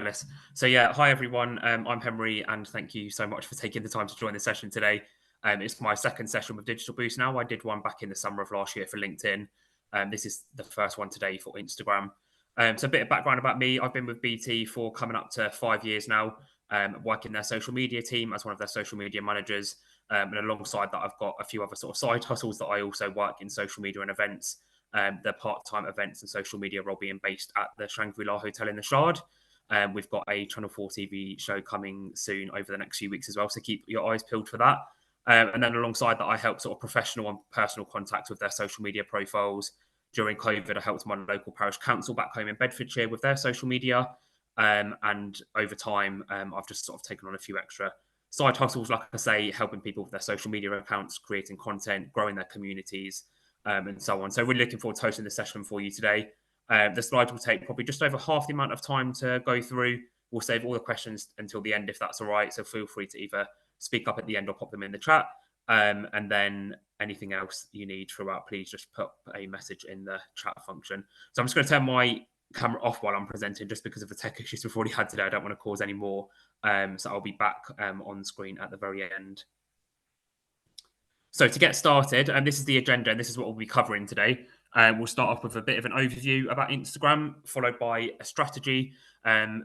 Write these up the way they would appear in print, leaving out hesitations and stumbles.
Alice. So yeah, hi everyone. I'm Henry, and thank you so much for taking the time to join the session today. It's my second session with Digital Boost now. I did one back in the summer of last year for LinkedIn. This is the first one today for Instagram. So a bit of background about me. I've been with BT for coming up to 5 years now, working their social media team as one of their social media managers. And alongside that, I've got a few other sort of side hustles that I also work in social media and events. The part-time events and social media role being based at the Shangri-La Hotel in the Shard. We've got a Channel 4 TV show coming soon over the next few weeks as well, so keep your eyes peeled for that. And then alongside that, I help sort of professional and personal contacts with their social media profiles. During COVID, I helped my local parish council back home in Bedfordshire with their social media. And over time, I've just sort of taken on a few extra side hustles, like I say, helping people with their social media accounts, creating content, growing their communities, and so on. So really looking forward to hosting this session for you today. The slides will take probably just over half the amount of time to go through. We'll save all the questions until the end if that's all right. So feel free to either speak up at the end or pop them in the chat. And then anything else you need throughout, please just put a message in the chat function. So I'm just going to turn my camera off while I'm presenting just because of the tech issues we've already had today. I don't want to cause any more. So I'll be back on screen at the very end. So to get started, and this is the agenda, and this is what we'll be covering today. We'll start off with a bit of an overview about Instagram, followed by a strategy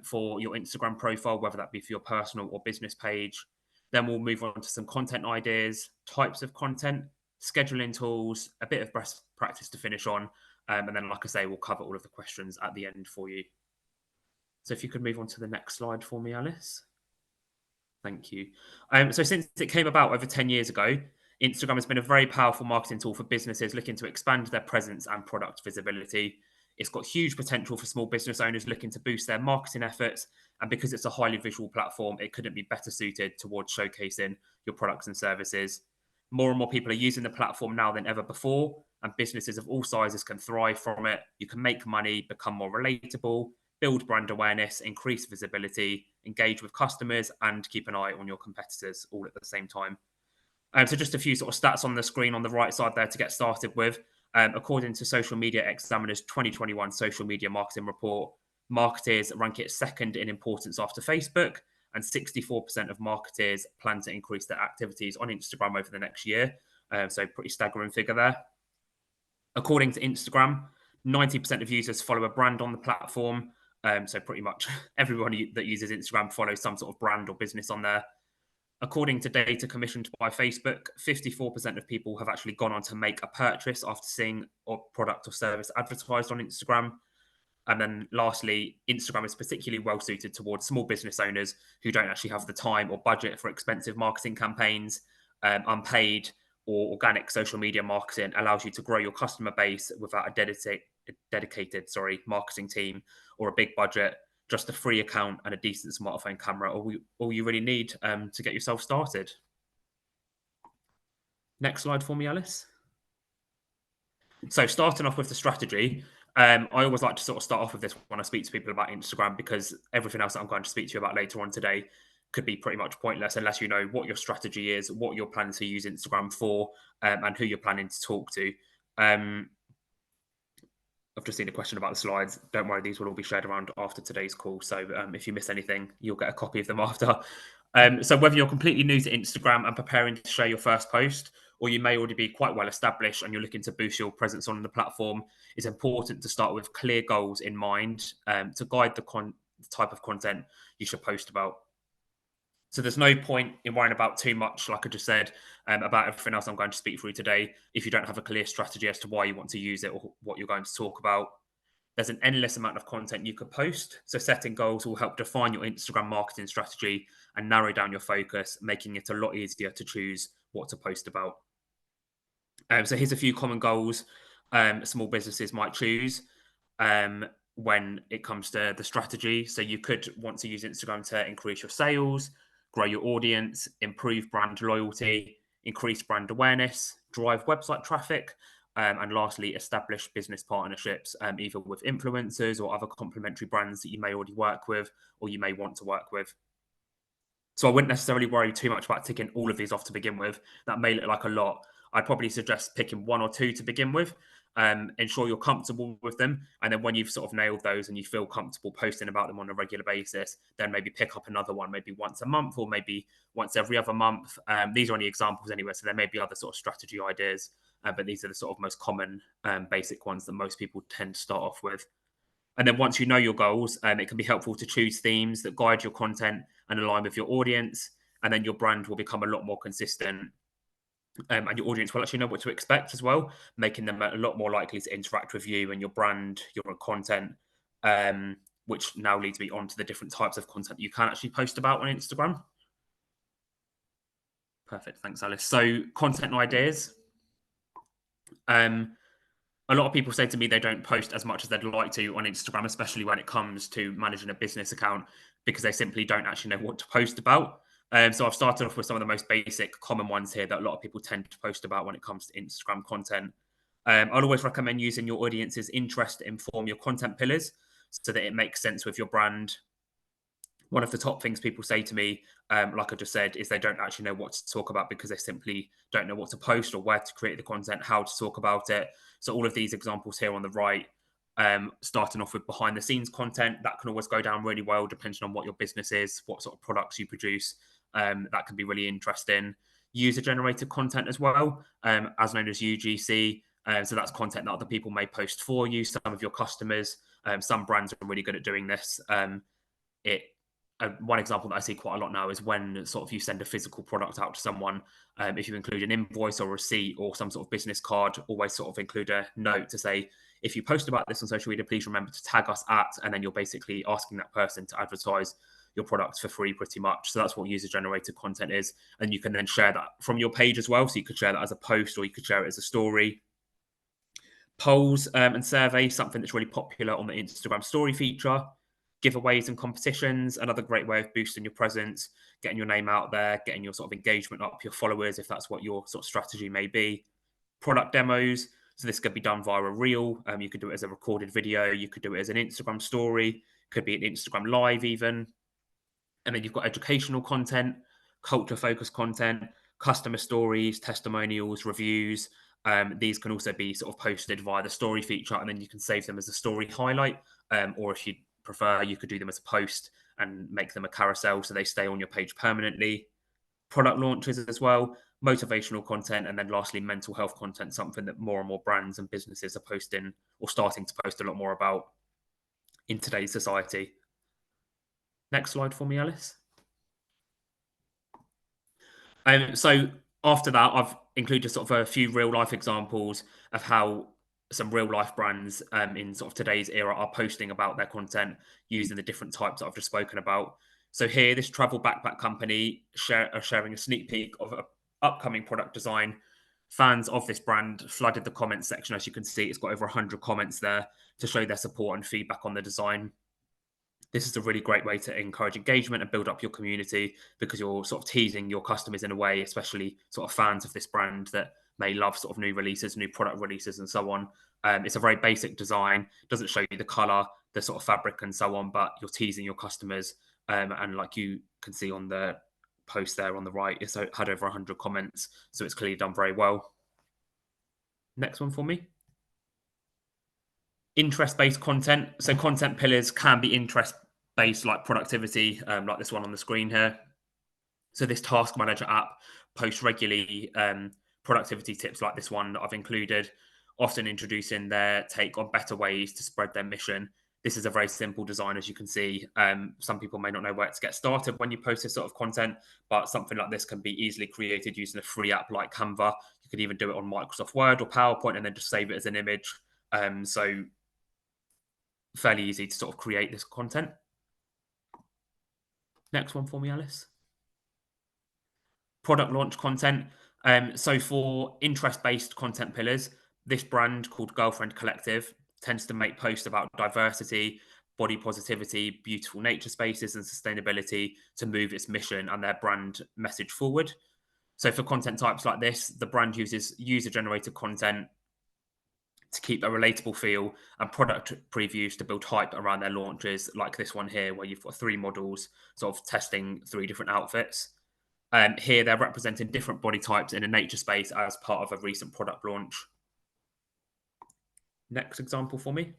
for your Instagram profile, whether that be for your personal or business page. Then we'll move on to some content ideas, types of content, scheduling tools, a bit of best practice to finish on. And then, like I say, we'll cover all of the questions at the end for you. So if you could move on to the next slide for me, Alice. Thank you. So since it came about over 10 years ago, Instagram has been a very powerful marketing tool for businesses looking to expand their presence and product visibility. It's got huge potential for small business owners looking to boost their marketing efforts. And because it's a highly visual platform, it couldn't be better suited towards showcasing your products and services. More and more people are using the platform now than ever before, and businesses of all sizes can thrive from it. You can make money, become more relatable, build brand awareness, increase visibility, engage with customers, and keep an eye on your competitors all at the same time. So just a few sort of stats on the screen on the right side there to get started with. According to Social Media Examiner's 2021 Social Media Marketing Report, marketers rank it second in importance after Facebook, and 64% of marketers plan to increase their activities on Instagram over the next year. So pretty staggering figure there. According to Instagram, 90% of users follow a brand on the platform. So pretty much everyone that uses Instagram follows some sort of brand or business on there. According to data commissioned by Facebook, 54% of people have actually gone on to make a purchase after seeing a product or service advertised on Instagram. And then lastly, Instagram is particularly well suited towards small business owners who don't actually have the time or budget for expensive marketing campaigns. Unpaid or organic social media marketing allows you to grow your customer base without a dedicated marketing team or a big budget. Just a free account and a decent smartphone camera, all you really need to get yourself started. Next slide for me, Alice. So starting off with the strategy, I always like to sort of start off with this when I speak to people about Instagram, because everything else that I'm going to speak to you about later on today could be pretty much pointless unless you know what your strategy is, what you're planning to use Instagram for, and who you're planning to talk to. I've just seen a question about the slides. Don't worry, these will all be shared around after today's call. So if you miss anything, you'll get a copy of them after. So whether you're completely new to Instagram and preparing to share your first post, or you may already be quite well established and you're looking to boost your presence on the platform, it's important to start with clear goals in mind to guide the type of content you should post about. So there's no point in worrying about too much, like I just said, about everything else I'm going to speak through today, if you don't have a clear strategy as to why you want to use it or what you're going to talk about. There's an endless amount of content you could post. So setting goals will help define your Instagram marketing strategy and narrow down your focus, making it a lot easier to choose what to post about. So here's a few common goals small businesses might choose when it comes to the strategy. So you could want to use Instagram to increase your sales, grow your audience, improve brand loyalty, increase brand awareness, drive website traffic, and lastly, establish business partnerships, either with influencers or other complementary brands that you may already work with or you may want to work with. So I wouldn't necessarily worry too much about ticking all of these off to begin with. That may look like a lot. I'd probably suggest picking one or two to begin with, ensure you're comfortable with them. And then when you've sort of nailed those and you feel comfortable posting about them on a regular basis, then maybe pick up another one, maybe once a month or maybe once every other month. These are only examples anyway, so there may be other sort of strategy ideas, but these are the sort of most common basic ones that most people tend to start off with. And then once you know your goals, it can be helpful to choose themes that guide your content and align with your audience. And then your brand will become a lot more consistent, and your audience will actually know what to expect as well, making them a lot more likely to interact with you and your brand, your content, which now leads me on to the different types of content you can actually post about on Instagram. Perfect. Thanks, Alice. So, content ideas. Um, a lot of people say to me they don't post as much as they'd like to on Instagram, especially when it comes to managing a business account, because they simply don't actually know what to post about. So I've started off with some of the most basic, common ones here that a lot of people tend to post about when it comes to Instagram content. I'd always recommend using your audience's interest to inform your content pillars so that it makes sense with your brand. One of the top things people say to me, like I just said, is they don't actually know what to talk about because they simply don't know what to post or where to create the content, how to talk about it. So all of these examples here on the right, starting off with behind the scenes content, that can always go down really well depending on what your business is, what sort of products you produce. That can be really interesting. User generated content as well, as known as UGC. So that's content that other people may post for you, some of your customers. Some brands are really good at doing this. It One example that I see quite a lot now is when sort of you send a physical product out to someone. If you include an invoice or receipt or some sort of business card, always sort of include a note to say, if you post about this on social media, please remember to tag us at, and then you're basically asking that person to advertise your products for free pretty much. So that's what user generated content is. And you can then share that from your page as well. So you could share that as a post or you could share it as a story. Polls and surveys, something that's really popular on the Instagram story feature. Giveaways and competitions, another great way of boosting your presence, getting your name out there, getting your sort of engagement up, your followers, if that's what your sort of strategy may be. Product demos. So this could be done via a reel. You could do it as a recorded video. You could do it as an Instagram story. Could be an Instagram live even. And then you've got educational content, culture focused content, customer stories, testimonials, reviews. These can also be sort of posted via the story feature, and then you can save them as a story highlight. Or if you prefer, you could do them as a post and make them a carousel so they stay on your page permanently. Product launches as well, motivational content, and then lastly, mental health content, something that more and more brands and businesses are posting or starting to post a lot more about in today's society. Next slide for me, Alice. So after that, I've included sort of a few real life examples of how some real life brands in sort of today's era are posting about their content using the different types that I've just spoken about. So here, this travel backpack company are sharing a sneak peek of an upcoming product design. Fans of this brand flooded the comments section. As you can see, it's got over 100 comments there to show their support and feedback on the design. This is a really great way to encourage engagement and build up your community because you're sort of teasing your customers in a way, especially sort of fans of this brand that may love sort of new releases, new product releases, and so on. It's a very basic design, doesn't show you the color, the sort of fabric, and so on, but you're teasing your customers. And like you can see on the post there on the right, it's had over 100 comments, so it's clearly done very well. Next one for me. Interest-based content. So content pillars can be interest-based, like productivity, like this one on the screen here. So this task manager app posts regularly productivity tips like this one that I've included, often introducing their take on better ways to spread their mission. This is a very simple design, as you can see. Some people may not know where to get started when you post this sort of content, but something like this can be easily created using a free app like Canva. You could even do it on Microsoft Word or PowerPoint and then just save it as an image. So fairly easy to sort of create this content. Next one for me, Alice. Product launch content. So for interest-based content pillars, this brand called Girlfriend Collective tends to make posts about diversity, body positivity, beautiful nature spaces, and sustainability to move its mission and their brand message forward. So for content types like this, the brand uses user-generated content to keep a relatable feel and product previews to build hype around their launches, like this one here, where you've got 3 models sort of testing 3 different outfits. Here, they're representing different body types in a nature space as part of a recent product launch. Next example for me.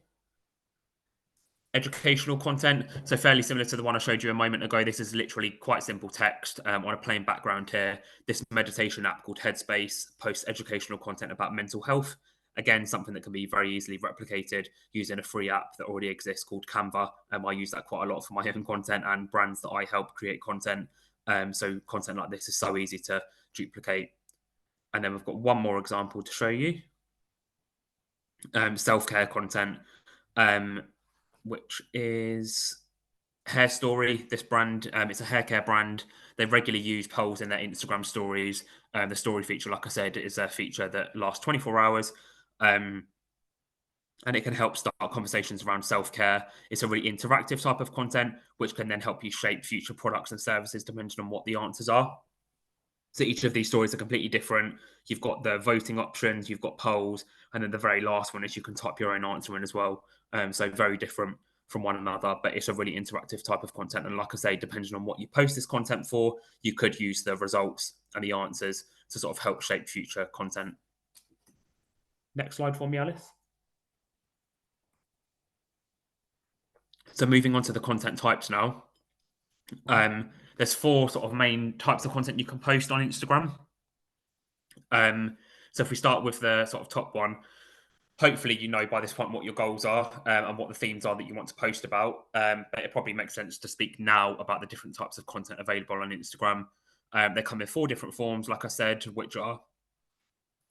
Educational content. So fairly similar to the one I showed you a moment ago. This is literally quite simple text on a plain background here. This meditation app called Headspace posts educational content about mental health. Again, something that can be very easily replicated using a free app that already exists called Canva. I use that quite a lot for my own content and brands that I help create content. So content like this is so easy to duplicate. And then we've got one more example to show you. Self-care content. Which is Hair Story. This brand, it's a hair care brand. They regularly use polls in their Instagram stories. The story feature, like I said, is a feature that lasts 24 hours. And it can help start conversations around self care. It's a really interactive type of content, which can then help you shape future products and services depending on what the answers are. So each of these stories are completely different. You've got the voting options, you've got polls, and then the very last one is you can type your own answer in as well. So very different from one another, but it's a really interactive type of content. And like I say, depending on what you post this content for, you could use the results and the answers to sort of help shape future content. Next slide for me, Alice. So moving on to the content types now. There's four sort of main types of content you can post on Instagram. So if we start with the sort of top one, hopefully you know by this point what your goals are and what the themes are that you want to post about. But it probably makes sense to speak now about the different types of content available on Instagram. They come in four different forms, like I said, which are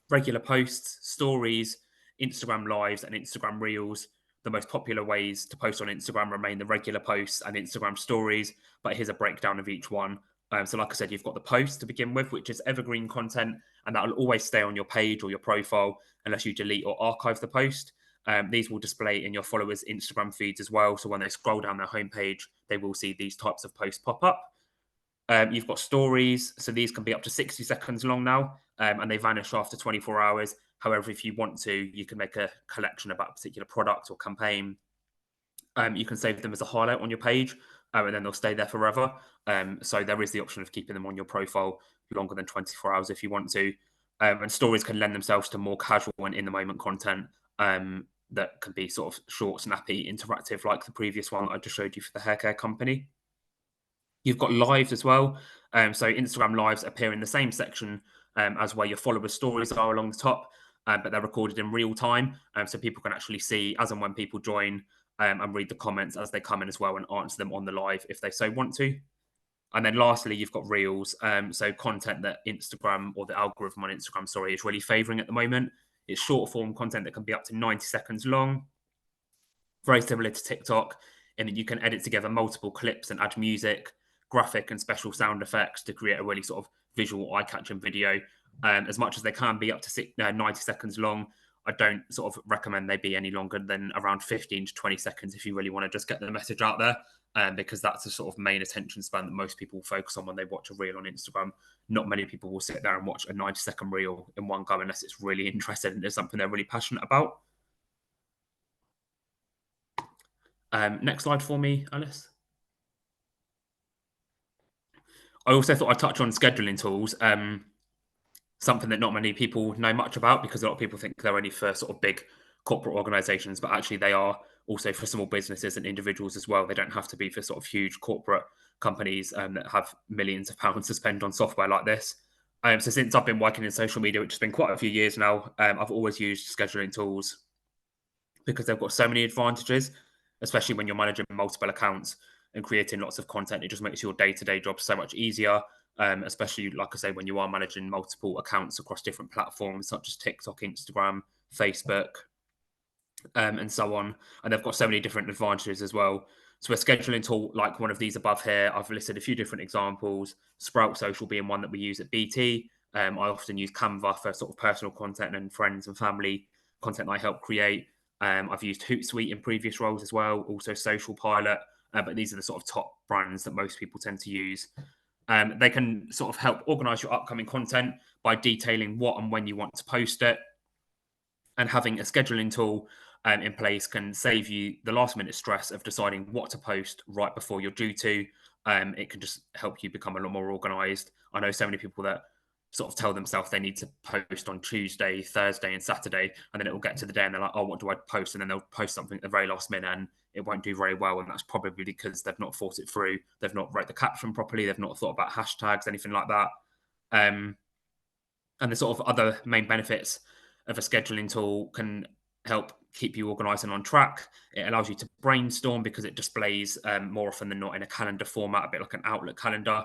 regular posts, stories, Instagram lives, and Instagram reels. The most popular ways to post on Instagram remain the regular posts and Instagram stories, but here's a breakdown of each one. So, like I said, you've got the post to begin with, which is evergreen content, and that will always stay on your page or your profile unless you delete or archive the post. These will display in your followers' Instagram feeds as well. So, when they scroll down their homepage, they will see these types of posts pop up. You've got stories, so these can be up to 60 seconds long now, and they vanish after 24 hours. However, if you want to, you can make a collection about a particular product or campaign. You can save them as a highlight on your page, and then they'll stay there forever. So there is the option of keeping them on your profile longer than 24 hours if you want to. And stories can lend themselves to more casual and in the moment content that can be sort of short, snappy, interactive, like the previous one that I just showed you for the hair care company. You've got lives as well. So Instagram lives appear in the same section as where your followers' stories are along the top, but they're recorded in real time. So people can actually see as and when people join and read the comments as they come in as well and answer them on the live if they so want to. And then lastly, you've got reels. So content that Instagram or the algorithm on Instagram, sorry, is really favoring at the moment. It's short form content that can be up to 90 seconds long, very similar to TikTok, in that you can edit together multiple clips and add music, graphic, and special sound effects to create a really sort of visual, eye-catching video. As much as they can be up to 90 seconds long, I don't sort of recommend they be any longer than around 15 to 20 seconds if you really want to just get the message out there, because that's the sort of main attention span that most people focus on when they watch a reel on Instagram. Not many people will sit there and watch a 90-second reel in one go unless it's really interested and it's something they're really passionate about. Next slide for me, Alice. I also thought I'd touch on scheduling tools, something that not many people know much about because a lot of people think they're only for sort of big corporate organizations, but actually they are also for small businesses and individuals as well. They don't have to be for sort of huge corporate companies that have millions of pounds to spend on software like this. So since I've been working in social media, which has been quite a few years now, I've always used scheduling tools because they've got so many advantages, especially when you're managing multiple accounts and creating lots of content. It just makes your day-to-day job so much easier, especially, like I say, when you are managing multiple accounts across different platforms, such as TikTok, Instagram, Facebook, and so on. And they've got so many different advantages as well. So a scheduling tool like one of these above here, I've listed a few different examples, Sprout Social being one that we use at BT. I often use Canva for sort of personal content and friends and family content I help create. I've used Hootsuite in previous roles as well, also Social Pilot, but these are the sort of top brands that most people tend to use. They can sort of help organize your upcoming content by detailing what and when you want to post it. And having a scheduling tool in place can save you the last minute stress of deciding what to post right before you're due to. It can just help you become a lot more organized. I know so many people that sort of tell themselves they need to post on Tuesday, Thursday, and Saturday, and then it will get to the day and they're like, oh, what do I post? And then they'll post something at the very last minute and it won't do very well. And that's probably because they've not thought it through. They've not wrote the caption properly. They've not thought about hashtags, anything like that. And the sort of other main benefits of a scheduling tool can help keep you organized and on track. It allows you to brainstorm because it displays more often than not in a calendar format, a bit like an Outlook calendar.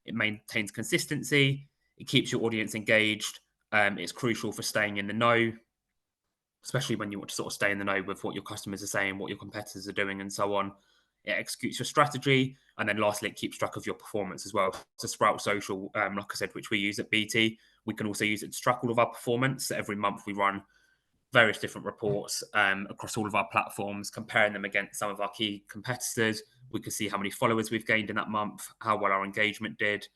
It maintains consistency. It keeps your audience engaged. It's crucial for staying in the know, especially when you want to sort of stay in the know with what your customers are saying, what your competitors are doing, and so on. It executes your strategy. And then lastly, it keeps track of your performance as well. So Sprout Social, like I said, which we use at BT, we can also use it to track all of our performance. So every month we run various different reports across all of our platforms, comparing them against some of our key competitors. We can see how many followers we've gained in that month, how well our engagement did,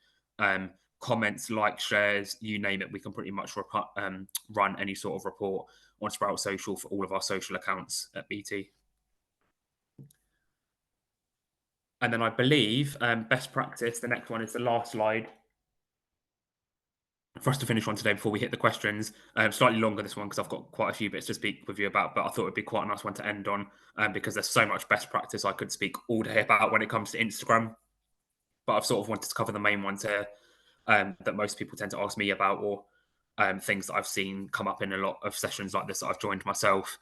comments, likes, shares, you name it. We can pretty much run any sort of report on Sprout Social for all of our social accounts at BT. And then I believe best practice, the next one is the last slide for us to finish on today before we hit the questions. Slightly longer this one because I've got quite a few bits to speak with you about, but I thought it'd be quite a nice one to end on because there's so much best practice I could speak all day about when it comes to Instagram. But I've sort of wanted to cover the main ones here that most people tend to ask me about, or things that I've seen come up in a lot of sessions like this that I've joined myself.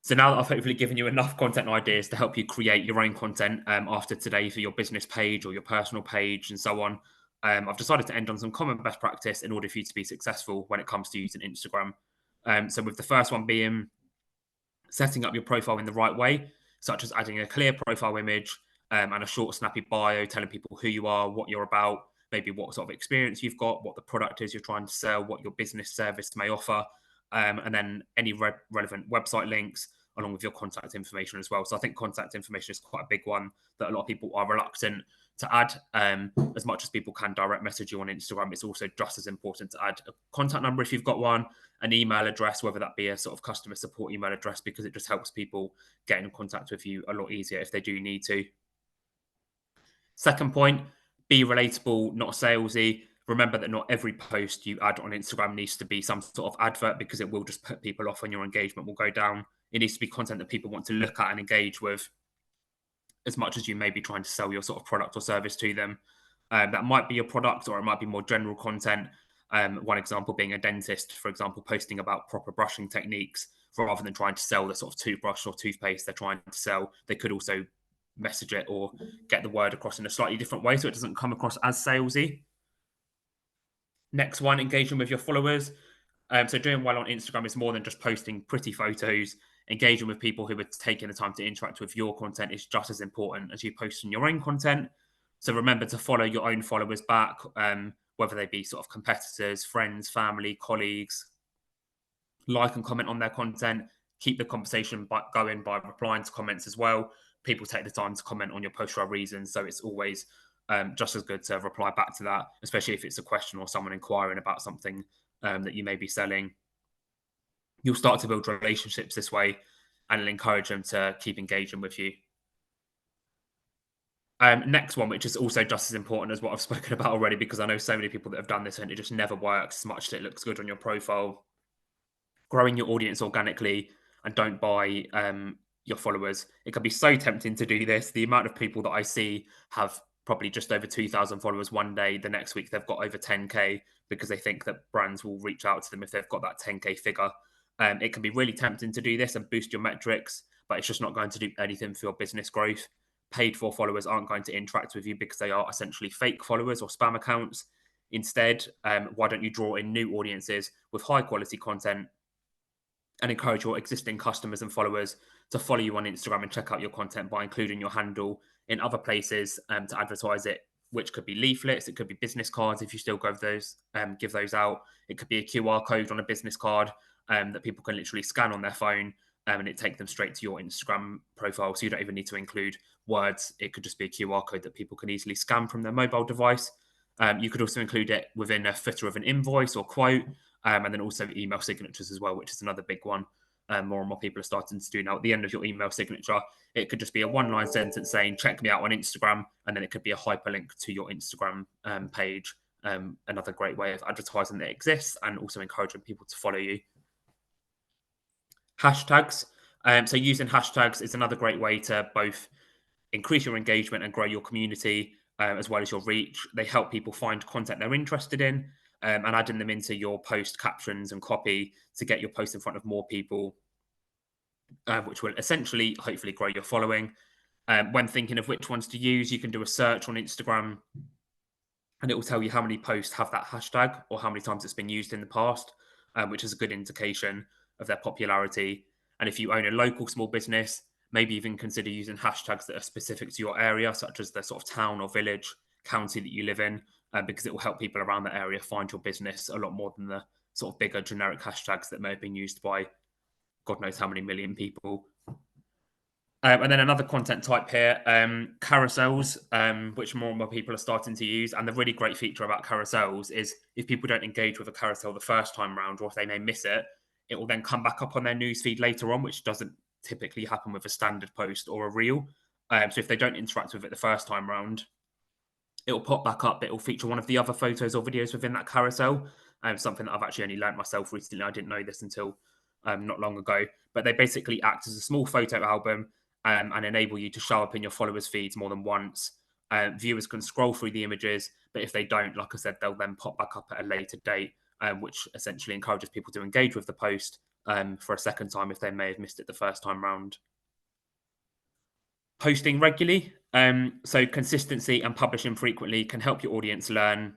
So now that I've hopefully given you enough content ideas to help you create your own content after today for your business page or your personal page and so on, I've decided to end on some common best practice in order for you to be successful when it comes to using Instagram. So with the first one being setting up your profile in the right way, such as adding a clear profile image and a short, snappy bio telling people who you are, what you're about, maybe what sort of experience you've got, what the product is you're trying to sell, what your business service may offer, and then any relevant website links along with your contact information as well. So I think contact information is quite a big one that a lot of people are reluctant to add. As much as people can direct message you on Instagram, it's also just as important to add a contact number if you've got one, an email address, whether that be a sort of customer support email address, because it just helps people get in contact with you a lot easier if they do need to. Second point, be relatable, not salesy. Remember that not every post you add on Instagram needs to be some sort of advert because it will just put people off and your engagement will go down. It needs to be content that people want to look at and engage with as much as you may be trying to sell your sort of product or service to them. That might be your product or it might be more general content. One example being a dentist, for example, posting about proper brushing techniques rather than trying to sell the sort of toothbrush or toothpaste they're trying to sell. They could also message it or get the word across in a slightly different way so it doesn't come across as salesy. Next one, engaging with your followers. So doing well on Instagram is more than just posting pretty photos. Engaging with people who are taking the time to interact with your content is just as important as you posting your own content. So remember to follow your own followers back, whether they be sort of competitors, friends, family, colleagues. Like and comment on their content. Keep the conversation going by replying to comments as well. People take the time to comment on your post for a reason, so it's always just as good to reply back to that, especially if it's a question or someone inquiring about something that you may be selling. You'll start to build relationships this way and encourage them to keep engaging with you. Next one, which is also just as important as what I've spoken about already, because I know so many people that have done this and it just never works as much as it looks good on your profile. Growing your audience organically and don't buy your followers. It can be so tempting to do this. The amount of people that I see have probably just over 2,000 followers one day. The next week, they've got over 10K because they think that brands will reach out to them if they've got that 10K figure. It can be really tempting to do this and boost your metrics, but it's just not going to do anything for your business growth. Paid for followers aren't going to interact with you because they are essentially fake followers or spam accounts. Instead, why don't you draw in new audiences with high quality content and encourage your existing customers and followers to follow you on Instagram and check out your content by including your handle in other places to advertise it, which could be leaflets, it could be business cards if you still give those out. It could be a QR code on a business card that people can literally scan on their phone and it take them straight to your Instagram profile. So you don't even need to include words. It could just be a QR code that people can easily scan from their mobile device. You could also include it within a footer of an invoice or quote, and then also email signatures as well, which is another big one. More and more people are starting to do now. At the end of your email signature, it could just be a one-line sentence saying, check me out on Instagram, and then it could be a hyperlink to your Instagram page another great way of advertising that exists and also encouraging people to follow you. Hashtags. So using hashtags is another great way to both increase your engagement and grow your community, as well as your reach. They help people find content they're interested in, and adding them into your post captions and copy to get your post in front of more people, which will essentially hopefully grow your following. When thinking of which ones to use, you can do a search on Instagram and it will tell you how many posts have that hashtag or how many times it's been used in the past, which is a good indication of their popularity. And if you own a local small business, maybe even consider using hashtags that are specific to your area, such as the sort of town or village, county that you live in, because it will help people around that area find your business a lot more than the sort of bigger generic hashtags that may have been used by God knows how many million people. And then another content type here, carousels, which more and more people are starting to use. And the really great feature about carousels is if people don't engage with a carousel the first time round, or if they may miss it, it will then come back up on their newsfeed later on, which doesn't typically happen with a standard post or a reel. So if they don't interact with it the first time round, it will pop back up. It will feature one of the other photos or videos within that carousel. Something that I've actually only learned myself recently. I didn't know this until not long ago. But they basically act as a small photo album and enable you to show up in your followers' feeds more than once. Viewers can scroll through the images, but if they don't, like I said, they'll then pop back up at a later date, which essentially encourages people to engage with the post for a second time if they may have missed it the first time round. Posting regularly. So consistency and publishing frequently can help your audience learn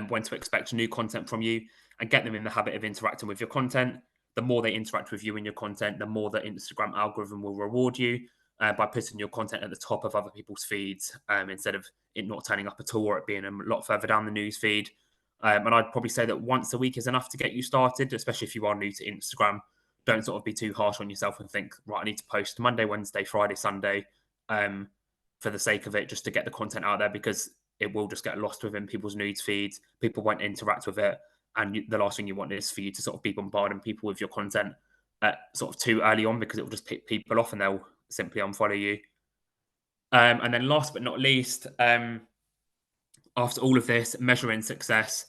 when to expect new content from you and get them in the habit of interacting with your content. The more they interact with you and your content, the more the Instagram algorithm will reward you by putting your content at the top of other people's feeds instead of it not turning up at all or it being a lot further down the news feed. And I'd probably say that once a week is enough to get you started, especially if you are new to Instagram. Don't sort of be too harsh on yourself and think, right, I need to post Monday, Wednesday, Friday, Sunday for the sake of it, just to get the content out there, because it will just get lost within people's news feeds. People won't interact with it. And the last thing you want is for you to sort of be bombarding people with your content sort of too early on, because it will just pick people off and they'll simply unfollow you. And then last but not least, after all of this, measuring success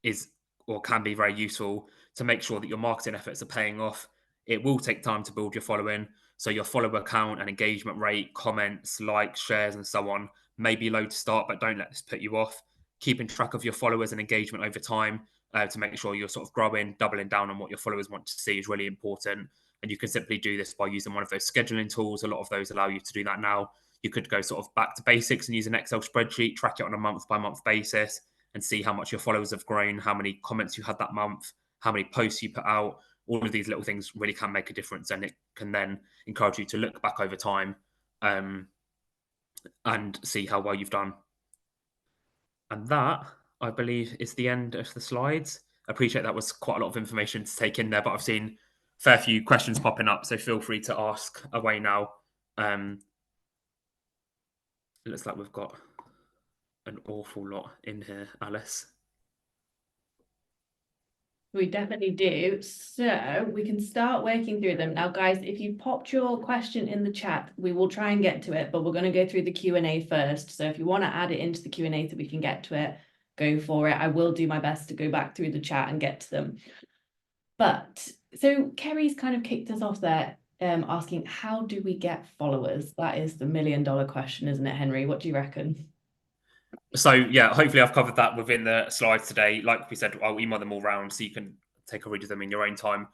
is or can be very useful to make sure that your marketing efforts are paying off. It will take time to build your following. So your follower count and engagement rate, comments, likes, shares, and so on may be low to start, but don't let this put you off. Keeping track of your followers and engagement over time to make sure you're sort of growing, doubling down on what your followers want to see is really important. And you can simply do this by using one of those scheduling tools. A lot of those allow you to do that now. You could go sort of back to basics and use an Excel spreadsheet, track it on a month by month basis, and see how much your followers have grown, how many comments you had that month, how many posts you put out. All of these little things really can make a difference, and it can then encourage you to look back over time and see how well you've done. And that, I believe, is the end of the slides. I appreciate that was quite a lot of information to take in there, but I've seen a fair few questions popping up, so feel free to ask away now. It looks like we've got an awful lot in here, Alice. We definitely do. So we can start working through them. Now, guys, if you popped your question in the chat, we will try and get to it, but we're going to go through the Q&A first. So if you want to add it into the Q&A so we can get to it, go for it. I will do my best to go back through the chat and get to them. But so Kerry's kind of kicked us off there asking, how do we get followers? That is the $1 million question, isn't it, Henry? What do you reckon? So yeah, hopefully I've covered that within the slides today. Like we said, I'll email them all round so you can take a read of them in your own time.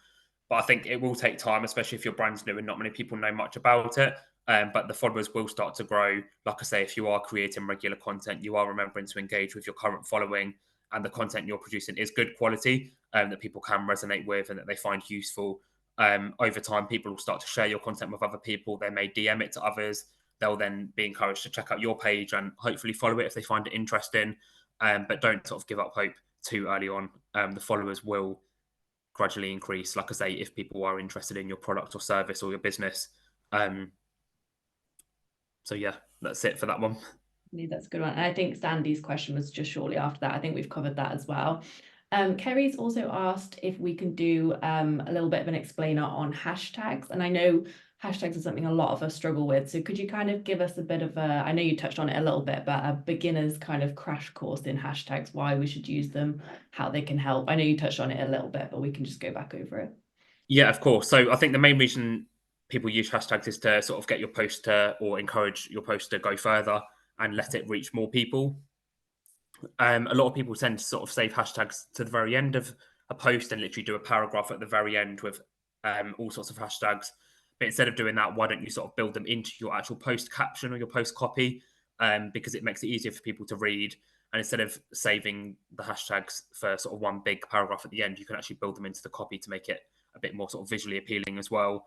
But I think it will take time, especially if your brand's new and not many people know much about it. But the followers will start to grow. Like I say, if you are creating regular content, you are remembering to engage with your current following, and the content you're producing is good quality that people can resonate with and that they find useful. Over time, people will start to share your content with other people. They may DM it to others. They'll then be encouraged to check out your page and hopefully follow it if they find it interesting. But don't sort of give up hope too early on. The followers will gradually increase, like I say, if people are interested in your product or service or your business. So yeah, that's it for that one. That's a good one. And I think Sandy's question was just shortly after that. I think we've covered that as well. Kerry's also asked if we can do a little bit of an explainer on hashtags. And I know hashtags are something a lot of us struggle with. So could you kind of give us a bit of a, I know you touched on it a little bit, but a beginner's kind of crash course in hashtags, why we should use them, how they can help? I know you touched on it a little bit, but we can just go back over it. Yeah, of course. So I think the main reason people use hashtags is to sort of get your post to, or encourage your post to go further and let it reach more people. A lot of people tend to sort of save hashtags to the very end of a post and literally do a paragraph at the very end with all sorts of hashtags. But instead of doing that, why don't you sort of build them into your actual post caption or your post copy? Because it makes it easier for people to read. And instead of saving the hashtags for sort of one big paragraph at the end, you can actually build them into the copy to make it a bit more sort of visually appealing as well.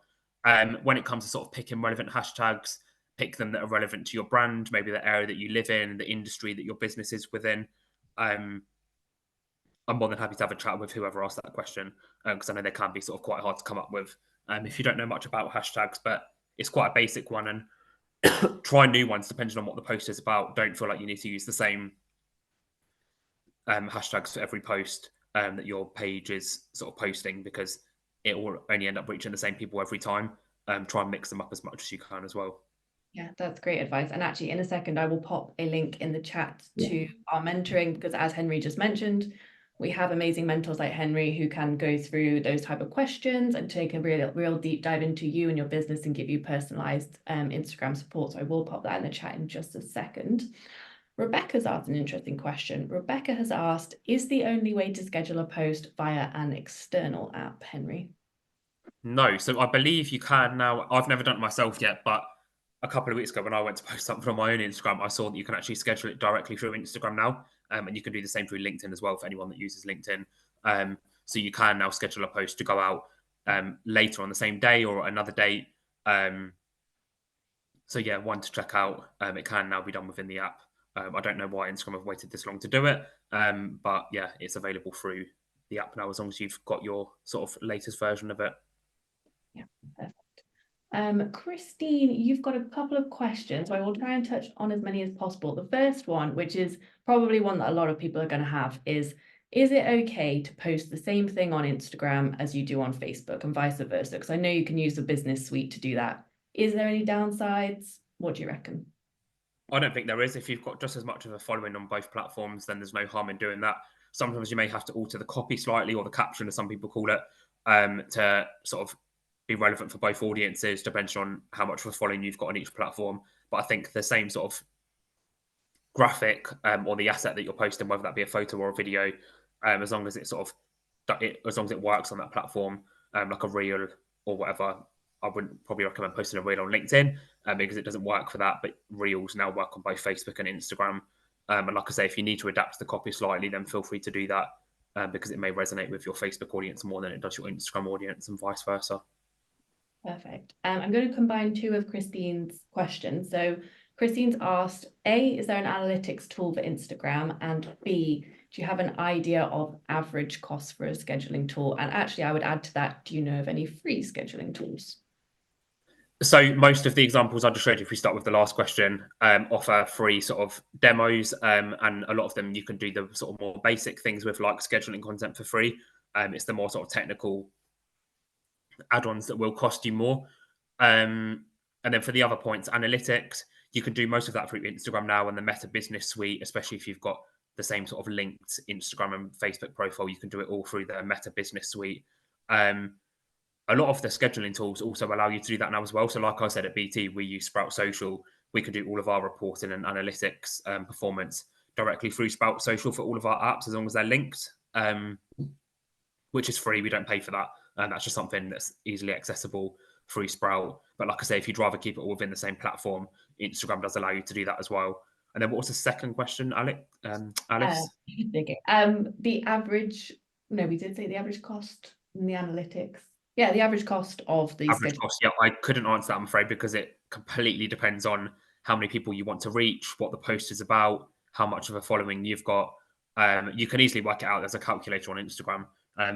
When it comes to sort of picking relevant hashtags, pick them that are relevant to your brand, maybe the area that you live in, the industry that your business is within. I'm more than happy to have a chat with whoever asked that question because I know they can be sort of quite hard to come up with if you don't know much about hashtags, but it's quite a basic one. And try new ones depending on what the post is about. Don't feel like you need to use the same hashtags for every post that your page is sort of posting because it will only end up reaching the same people every time. Try and mix them up as much as you can as well. Yeah, that's great advice. And actually, in a second, I will pop a link in the chat to our mentoring because, as Henry just mentioned, we have amazing mentors like Henry who can go through those type of questions and take a real deep dive into you and your business and give you personalized Instagram support. So I will pop that in the chat in just a second. Rebecca's asked an interesting question. Rebecca has asked, is the only way to schedule a post via an external app, Henry? No, so I believe you can now. I've never done it myself yet, but a couple of weeks ago when I went to post something on my own Instagram, I saw that you can actually schedule it directly through Instagram now, and you can do the same through LinkedIn as well for anyone that uses LinkedIn. So you can now schedule a post to go out later on the same day or another date. So yeah, one to check out. It can now be done within the app. I don't know why Instagram have waited this long to do it, but yeah, it's available through the app now as long as you've got your sort of latest version of it. Yeah, perfect. Christine, you've got a couple of questions, so I will try and touch on as many as possible. The first one, which is probably one that a lot of people are going to have, is it okay to post the same thing on Instagram as you do on Facebook and vice versa? Because I know you can use the business suite to do that. Is there any downsides? What do you reckon? I don't think there is. If you've got just as much of a following on both platforms, then there's no harm in doing that. Sometimes you may have to alter the copy slightly or the caption, as some people call it, to sort of be relevant for both audiences, depending on how much of a following you've got on each platform. But I think the same sort of graphic or the asset that you're posting, whether that be a photo or a video, as long as it sort of as long as it works on that platform, like a reel or whatever. I wouldn't probably recommend posting a reel on LinkedIn because it doesn't work for that. But reels now work on both Facebook and Instagram. And like I say, if you need to adapt the copy slightly, then feel free to do that because it may resonate with your Facebook audience more than it does your Instagram audience, and vice versa. Perfect. I'm going to combine two of Christine's questions. So Christine's asked, A, is there an analytics tool for Instagram? And B, do you have an idea of average cost for a scheduling tool? And actually, I would add to that, do you know of any free scheduling tools? So most of the examples I just showed you, if we start with the last question, offer free sort of demos, and a lot of them you can do the sort of more basic things with, like scheduling content for free. It's the more sort of technical add-ons that will cost you more. And then for the other points, analytics, you can do most of that through Instagram now and the Meta Business Suite, especially if you've got the same sort of linked Instagram and Facebook profile. You can do it all through the Meta Business Suite. A lot of the scheduling tools also allow you to do that now as well. So, like I said at BT, we use Sprout Social. We can do all of our reporting and analytics performance directly through Sprout Social for all of our apps, as long as they're linked, which is free. We don't pay for that. And that's just something that's easily accessible through Sprout. But like I say, if you'd rather keep it all within the same platform, Instagram does allow you to do that as well. And then what was the second question, Alice? Okay. The average, no, we did say the average cost in the analytics. Yeah, the average cost of the Average schedule. cost. Yeah, I couldn't answer that, I'm afraid, because it completely depends on how many people you want to reach, what the post is about, how much of a following you've got. You can easily work it out. There's a calculator on Instagram.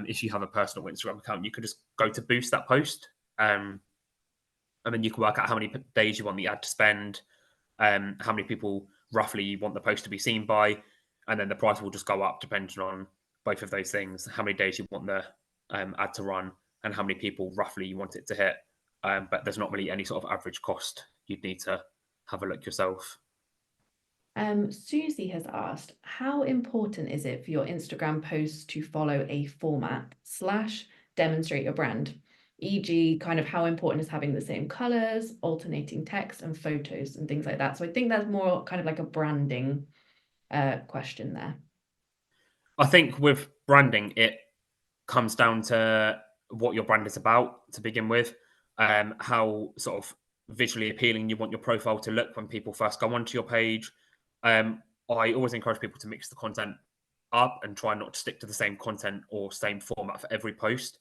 If you have a personal Instagram account, you can just go to boost that post. And then you can work out how many days you want the ad to spend, how many people roughly you want the post to be seen by, and then the price will just go up depending on both of those things, how many days you want the ad to run, and how many people roughly you want it to hit. but there's not really any sort of average cost. You'd need to have a look yourself. Susie has asked, how important is it for your Instagram posts to follow a format / demonstrate your brand? E.g., kind of how important is having the same colors, alternating text and photos and things like that. So I think that's more kind of like a branding question there. I think with branding, it comes down to what your brand is about to begin with, how sort of visually appealing you want your profile to look when people first go onto your page. I always encourage people to mix the content up and try not to stick to the same content or same format for every post,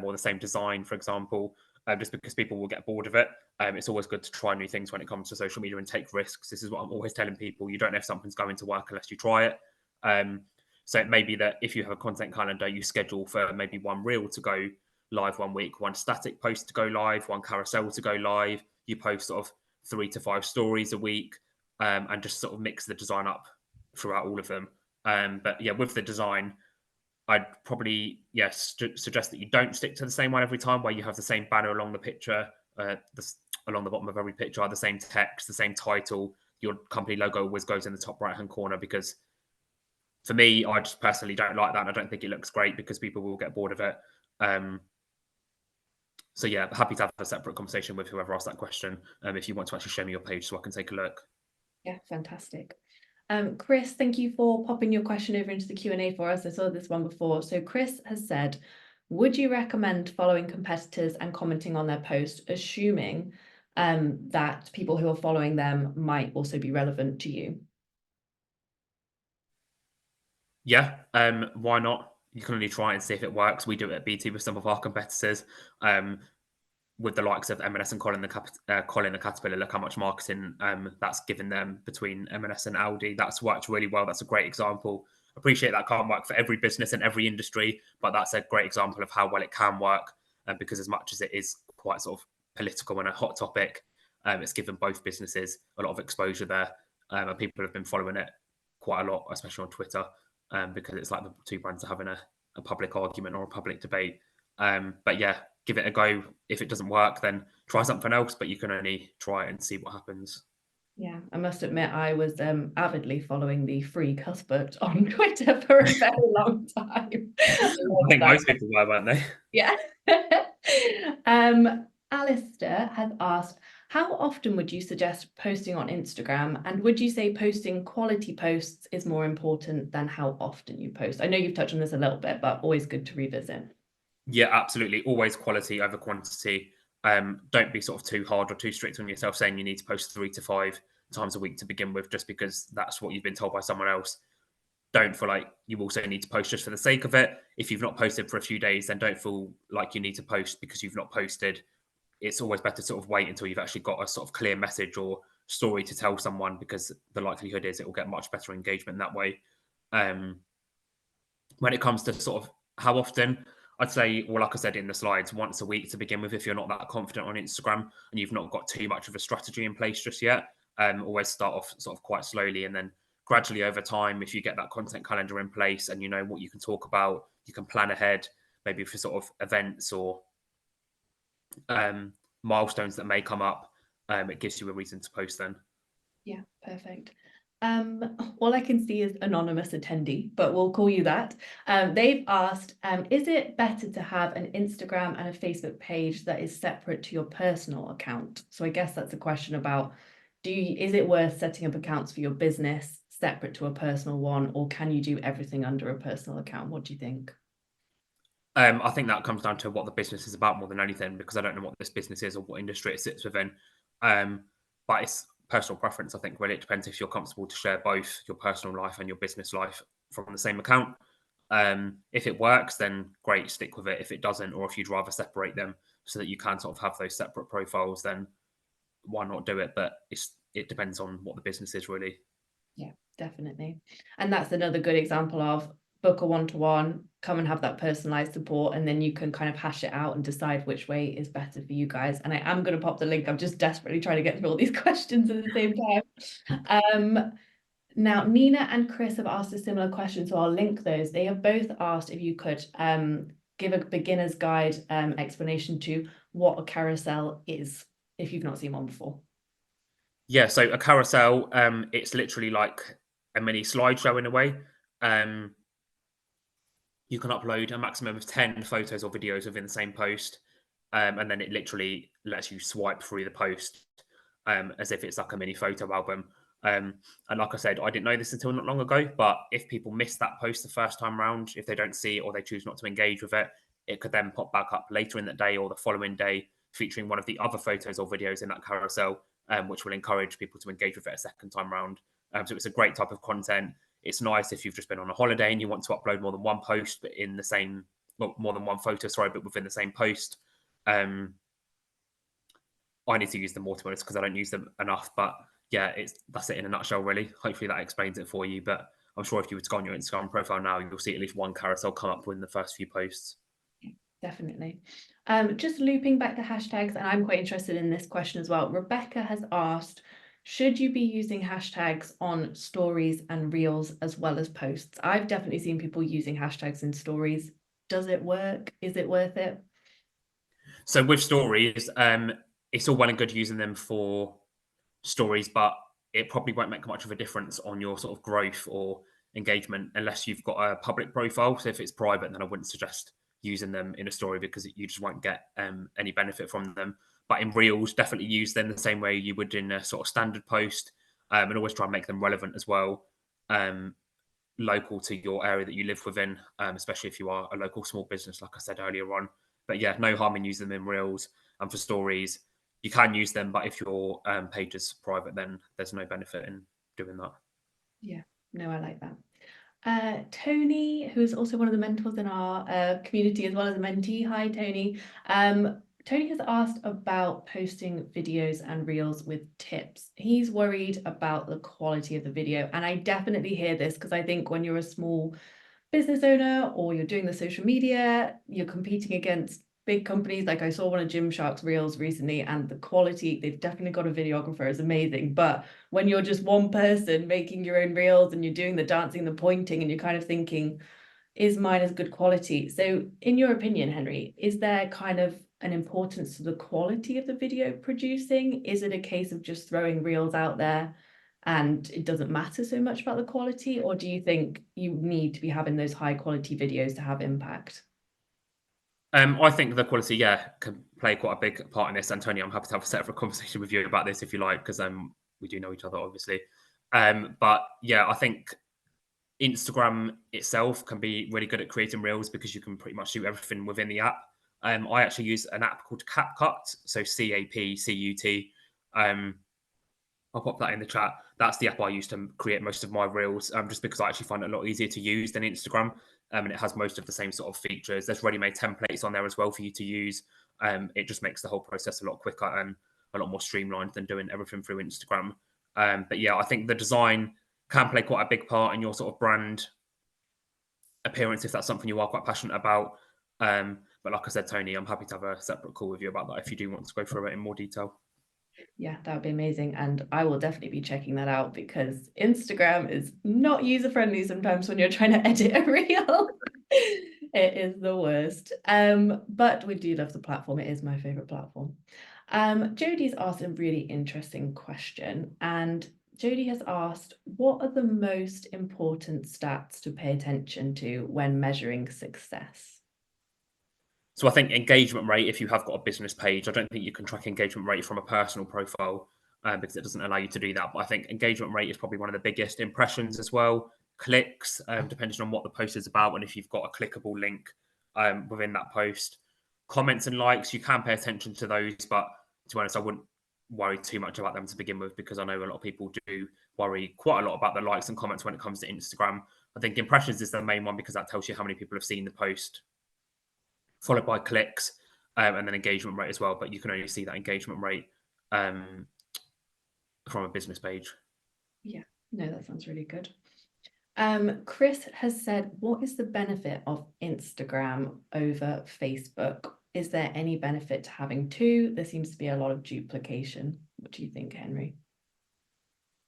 or the same design, for example, just because people will get bored of it. It's always good to try new things when it comes to social media and take risks. This is what I'm always telling people: you don't know if something's going to work unless you try it. Um, so it may be that if you have a content calendar, you schedule for maybe one reel to go live one week, one static post to go live, one carousel to go live. You post sort of 3 to 5 stories a week, and just sort of mix the design up throughout all of them. But yeah, with the design, I'd probably suggest that you don't stick to the same one every time, where you have the same banner along the picture, along the bottom of every picture, the same text, the same title. Your company logo always goes in the top right hand corner, because for me, I just personally don't like that. And I don't think it looks great because people will get bored of it. So yeah, happy to have a separate conversation with whoever asked that question, if you want to actually show me your page so I can take a look. Yeah, fantastic. Chris, thank you for popping your question over into the Q&A for us. I saw this one before. So Chris has said, would you recommend following competitors and commenting on their post, assuming that people who are following them might also be relevant to you? Yeah, why not? You can only try and see if it works. We do it at BT with some of our competitors. With the likes of M&S and Colin the Caterpillar, look how much marketing that's given them between M&S and Aldi. That's worked really well. That's a great example. Appreciate that can't work for every business and every industry, but that's a great example of how well it can work. Because as much as it is quite sort of political and a hot topic, it's given both businesses a lot of exposure there, and people have been following it quite a lot, especially on Twitter, because it's like the two brands are having a public argument or a public debate. But yeah, give it a go. If it doesn't work, then try something else, but you can only try and see what happens. Yeah, I must admit, I was avidly following the free Cuthbert on Twitter for a very long time. I think most people were, weren't they? Yeah. Alistair has asked, how often would you suggest posting on Instagram? And would you say posting quality posts is more important than how often you post? I know you've touched on this a little bit, but always good to revisit. Yeah, absolutely. Always quality over quantity. Don't be sort of too hard or too strict on yourself saying you need to post 3 to 5 times a week to begin with, just because that's what you've been told by someone else. Don't feel like you also need to post just for the sake of it. If you've not posted for a few days, then don't feel like you need to post because you've not posted. It's always better to sort of wait until you've actually got a sort of clear message or story to tell someone, because the likelihood is it will get much better engagement that way. When it comes to sort of how often, I'd say, well, like I said in the slides, once a week to begin with, if you're not that confident on Instagram and you've not got too much of a strategy in place just yet. Always start off sort of quite slowly, and then gradually over time, if you get that content calendar in place and you know what you can talk about, you can plan ahead, maybe for sort of events or milestones that may come up. It gives you a reason to post then. Yeah, perfect. All I can see is anonymous attendee, but we'll call you that. They've asked, is it better to have an Instagram and a Facebook page that is separate to your personal account? So I guess that's a question about, is it worth setting up accounts for your business separate to a personal one, or can you do everything under a personal account? What do you think? I think that comes down to what the business is about more than anything, because I don't know what this business is or what industry it sits within. But it's personal preference, I think, really. It depends if you're comfortable to share both your personal life and your business life from the same account. If it works, then great, stick with it. If it doesn't, or if you'd rather separate them so that you can sort of have those separate profiles, then why not do it? But it depends on what the business is, really. Yeah, definitely. And that's another good example of book a one-to-one, come and have that personalized support, and then you can kind of hash it out and decide which way is better for you guys. And I am going to pop the link. I'm just desperately trying to get through all these questions at the same time. Now, Nina and Chris have asked a similar question, so I'll link those. They have both asked if you could give a beginner's guide explanation to what a carousel is, if you've not seen one before. Yeah, so a carousel, it's literally like a mini slideshow in a way. Um, you can upload a maximum of 10 photos or videos within the same post. And then it literally lets you swipe through the post as if it's like a mini photo album. And like I said, I didn't know this until not long ago, but if people miss that post the first time round, if they don't see it or they choose not to engage with it, it could then pop back up later in the day or the following day, featuring one of the other photos or videos in that carousel, which will encourage people to engage with it a second time round. So it's a great type of content. It's nice if you've just been on a holiday and you want to upload more than one post, but in the same, well, more than one photo, sorry, but within the same post. I need to use them more, to be honest, because I don't use them enough. But yeah, that's it in a nutshell, really. Hopefully that explains it for you. But I'm sure if you were to go on your Instagram profile now, you'll see at least one carousel come up within the first few posts. Definitely. Just looping back to hashtags, and I'm quite interested in this question as well. Rebecca has asked, should you be using hashtags on stories and reels as well as posts? I've definitely seen people using hashtags in stories. Does it work? Is it worth it? So with stories, it's all well and good using them for stories, but it probably won't make much of a difference on your sort of growth or engagement unless you've got a public profile. So if it's private, then I wouldn't suggest using them in a story because you just won't get any benefit from them. But in reels, definitely use them the same way you would in a sort of standard post, and always try and make them relevant as well, local to your area that you live within, especially if you are a local small business, like I said earlier on. But yeah, no harm in using them in reels and for stories. You can use them, but if your page is private, then there's no benefit in doing that. Yeah, no, I like that. Tony, who is also one of the mentors in our community as well as a mentee. Hi, Tony. Tony has asked about posting videos and reels with tips. He's worried about the quality of the video. And I definitely hear this because I think when you're a small business owner or you're doing the social media, you're competing against big companies. Like I saw one of Gymshark's reels recently, and the quality, they've definitely got a videographer, is amazing. But when you're just one person making your own reels and you're doing the dancing, the pointing, and you're kind of thinking, is mine as good quality? So in your opinion, Henry, is there kind of an importance to the quality of the video producing? Is it a case of just throwing reels out there and it doesn't matter so much about the quality? Or do you think you need to be having those high quality videos to have impact? I think the quality, yeah, can play quite a big part in this. Antonio, I'm happy to have a separate conversation with you about this if you like, because we do know each other, obviously. But yeah, I think Instagram itself can be really good at creating reels because you can pretty much do everything within the app. I actually use an app called CapCut, so CapCut. I'll pop that in the chat. That's the app I use to create most of my reels, just because I actually find it a lot easier to use than Instagram. And it has most of the same sort of features. There's ready-made templates on there as well for you to use. It just makes the whole process a lot quicker and a lot more streamlined than doing everything through Instagram. But yeah, I think the design can play quite a big part in your sort of brand appearance if that's something you are quite passionate about. But like I said, Tony, I'm happy to have a separate call with you about that if you do want to go through it in more detail. Yeah, that would be amazing. And I will definitely be checking that out because Instagram is not user friendly sometimes when you're trying to edit a reel. It is the worst. But we do love the platform. It is my favorite platform. Jodie's asked a really interesting question, and Jodie has asked, what are the most important stats to pay attention to when measuring success? So I think engagement rate, if you have got a business page, I don't think you can track engagement rate from a personal profile because it doesn't allow you to do that. But I think engagement rate is probably one of the biggest. Impressions as well, clicks, depending on what the post is about, and if you've got a clickable link within that post. Comments and likes, you can pay attention to those, but to be honest, I wouldn't worry too much about them to begin with because I know a lot of people do worry quite a lot about the likes and comments when it comes to Instagram. I think impressions is the main one because that tells you how many people have seen the post, followed by clicks, and then engagement rate as well. But you can only see that engagement rate from a business page. Yeah, no, that sounds really good. Chris has said, what is the benefit of Instagram over Facebook? Is there any benefit to having two? There seems to be a lot of duplication. What do you think, Henry?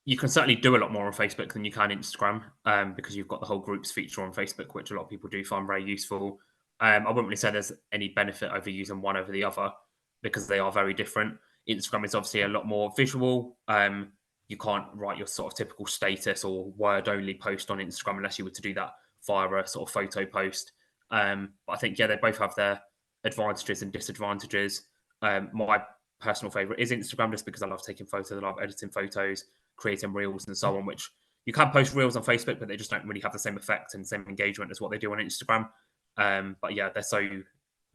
You can certainly do a lot more on Facebook than you can Instagram because you've got the whole groups feature on Facebook, which a lot of people do find very useful. I wouldn't really say there's any benefit over using one over the other. because they are very different. Instagram is obviously a lot more visual. You can't write your sort of typical status or word only post on Instagram unless you were to do that via a sort of photo post. But I think, yeah, they both have their advantages and disadvantages. My personal favorite is Instagram just because I love taking photos, I love editing photos, creating reels and so on, which you can post reels on Facebook, but they just don't really have the same effect and same engagement as what they do on Instagram. But yeah, they're so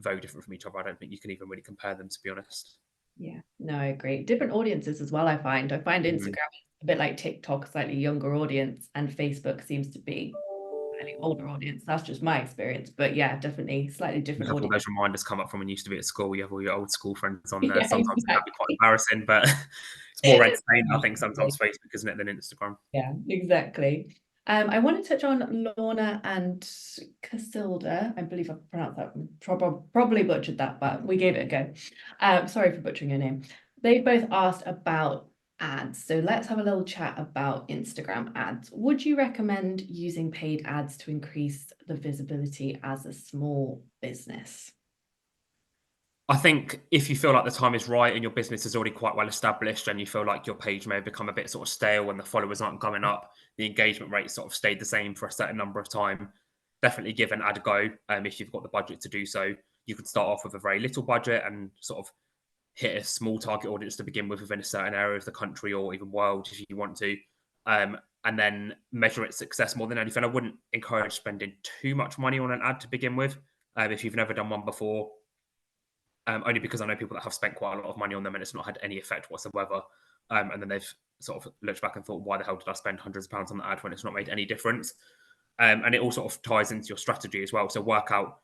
very different from each other. I don't think you can even really compare them, to be honest. Yeah, no, I agree. Different audiences as well, I find. I find Instagram is a bit like TikTok, a slightly younger audience, and Facebook seems to be a slightly older audience. That's just my experience. But yeah, definitely slightly You different have all audience. those reminders come up from when you used to be at school. You have all your old school friends on there. Yeah, Sometimes it can be quite exactly. embarrassing, but it's more entertaining, I think, sometimes Facebook, isn't it, than Instagram. Yeah, exactly. I want to touch on Lorna and Casilda. I believe I pronounced that probably butchered that, but we gave it a go. Sorry for butchering your name. They both asked about ads. So let's have a little chat about Instagram ads. Would you recommend using paid ads to increase the visibility as a small business? I think if you feel like the time is right and your business is already quite well established and you feel like your page may have become a bit sort of stale and the followers aren't coming up, the engagement rate sort of stayed the same for a certain number of time, definitely give an ad a go if you've got the budget to do so. You could start off with a very little budget and sort of hit a small target audience to begin with within a certain area of the country or even world if you want to, and then measure its success more than anything. I wouldn't encourage spending too much money on an ad to begin with if you've never done one before, only because I know people that have spent quite a lot of money on them and it's not had any effect whatsoever. And then they've sort of looked back and thought, why the hell did I spend hundreds of pounds on the ad when it's not made any difference? And it all sort of ties into your strategy as well. So work out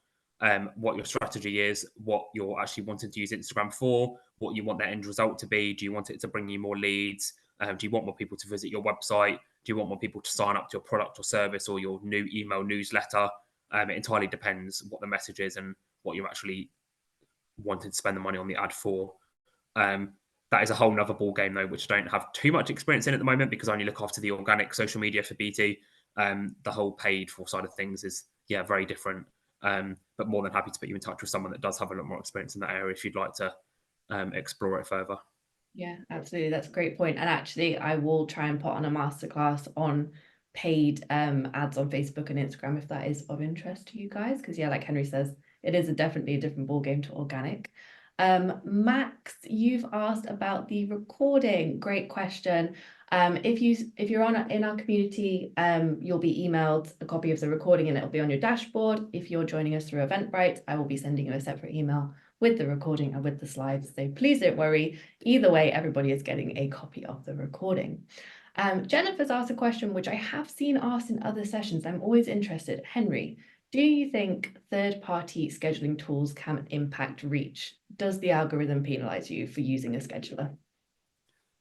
what your strategy is, what you're actually wanting to use Instagram for, what you want that end result to be. Do you want it to bring you more leads? Do you want more people to visit your website? Do you want more people to sign up to your product or service or your new email newsletter? It entirely depends what the message is and what you're actually wanting to spend the money on the ad for. Um, that is a whole nother ball game though, which I don't have too much experience in at the moment because I only look after the organic social media for BT. The whole paid for side of things is very different. But more than happy to put you in touch with someone that does have a lot more experience in that area if you'd like to explore it further. Yeah, absolutely. That's a great point. And actually, I will try and put on a masterclass on paid ads on Facebook and Instagram if that is of interest to you guys. Because yeah, like Henry says, it is definitely a different ball game to organic. Max, you've asked about the recording. Great question. If you're in our community, you'll be emailed a copy of the recording and it'll be on your dashboard. If you're joining us through Eventbrite, I will be sending you a separate email with the recording and with the slides. So please don't worry. Either way, everybody is getting a copy of the recording. Jennifer's asked a question which I have seen asked in other sessions. I'm always interested. Henry, do you think third-party scheduling tools can impact reach? Does the algorithm penalize you for using a scheduler?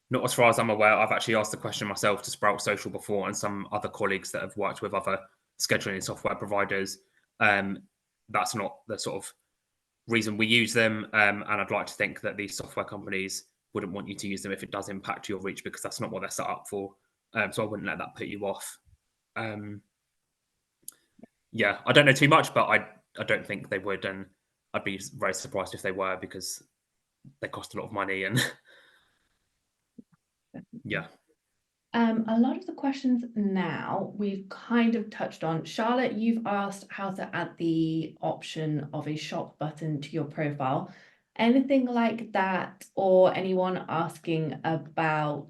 Not as far as I'm aware. I've actually asked the question myself to Sprout Social before, and some other colleagues that have worked with other scheduling software providers. That's not the sort of reason we use them. And I'd like to think that these software companies wouldn't want you to use them if it does impact your reach because that's not what they're set up for. So I wouldn't let that put you off. I don't know too much, but I don't think they would, and I'd be very surprised if they were because they cost a lot of money and yeah. A lot of the questions now we've kind of touched on. Charlotte, you've asked how to add the option of a shop button to your profile. Anything like that, or anyone asking about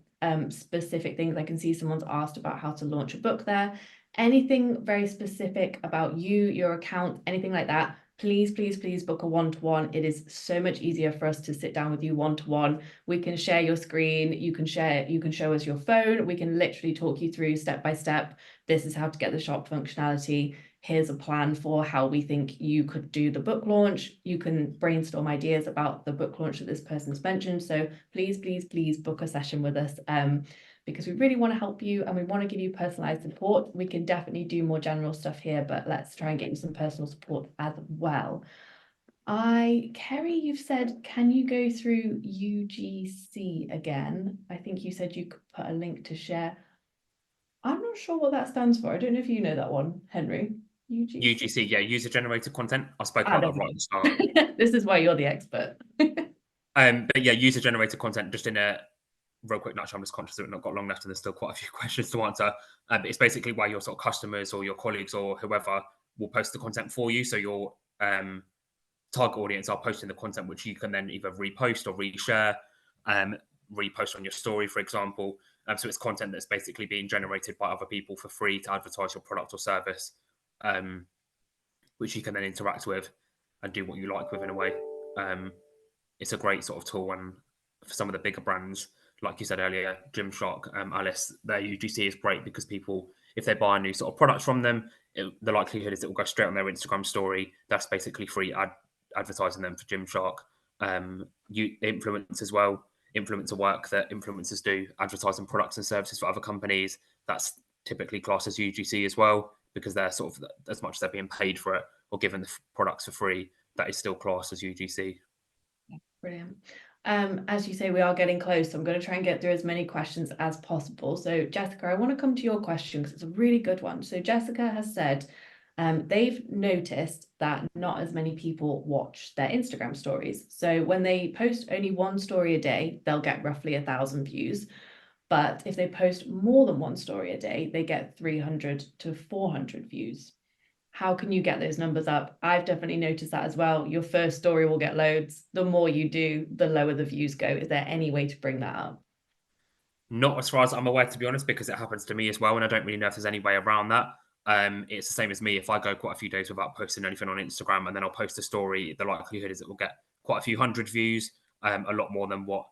specific things? I can see someone's asked about how to launch a book there. Anything very specific about you, your account, anything like that? Please, please, please book a one-to-one. It is so much easier for us to sit down with you one-to-one. We can share your screen, you can show us your phone, we can literally talk you through step by step. This is how to get the shop functionality. Here's a plan for how we think you could do the book launch. You can brainstorm ideas about the book launch that this person's mentioned. So please, please, please book a session with us because we really want to help you and we want to give you personalized support. We can definitely do more general stuff here, but let's try and get you some personal support as well. Kerry, you've said, can you go through UGC again? I think you said you could put a link to share. I'm not sure what that stands for. I don't know if you know that one, Henry. UGC, user generated content. I spoke Ah, about there that right at we the start. go. This is why you're the expert. But yeah, user generated content, just in a real quick nutshell, I'm just conscious that we've not got long left and there's still quite a few questions to answer. It's basically where your sort of customers or your colleagues or whoever will post the content for you. So your target audience are posting the content, which you can then either repost or reshare, um, repost on your story, for example. So it's content that's basically being generated by other people for free to advertise your product or service, which you can then interact with and do what you like with in a way. Um, it's a great sort of tool, and for some of the bigger brands, like you said earlier, Gymshark, Alice, their UGC is great because people, if they buy a new sort of product from them, the likelihood is it will go straight on their Instagram story. That's basically free advertising them for Gymshark. You influence as well, influencer work that influencers do, advertising products and services for other companies. That's typically classed as UGC as well, because they're sort of, as much as they're being paid for it or given the products for free, that is still classed as UGC. Brilliant. As you say, we are getting close, so I'm going to try and get through as many questions as possible. So Jessica, I want to come to your question because it's a really good one. So Jessica has said they've noticed that not as many people watch their Instagram stories. So when they post only one story a day, they'll get roughly 1,000 views. But if they post more than one story a day, they get 300 to 400 views. How can you get those numbers up? I've definitely noticed that as well. Your first story will get loads. The more you do, the lower the views go. Is there any way to bring that up? Not as far as I'm aware, to be honest, because it happens to me as well, and I don't really know if there's any way around that. It's the same as me. If I go quite a few days without posting anything on Instagram, and then I'll post a story, the likelihood is it will get quite a few hundred views, a lot more than what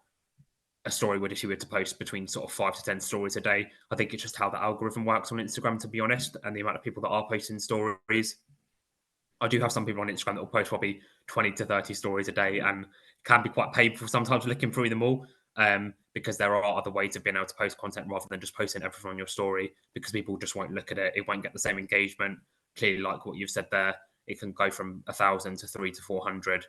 a story would if you were to post between sort of 5 to 10 stories a day. I think it's just how the algorithm works on Instagram, to be honest, and the amount of people that are posting stories. I do have some people on Instagram that will post probably 20 to 30 stories a day, and can be quite painful sometimes looking through them all, because there are other ways of being able to post content rather than just posting everything on your story, because people just won't look at it. It won't get the same engagement. Clearly, like what you've said there, it can go from 1,000 to 300 to 400.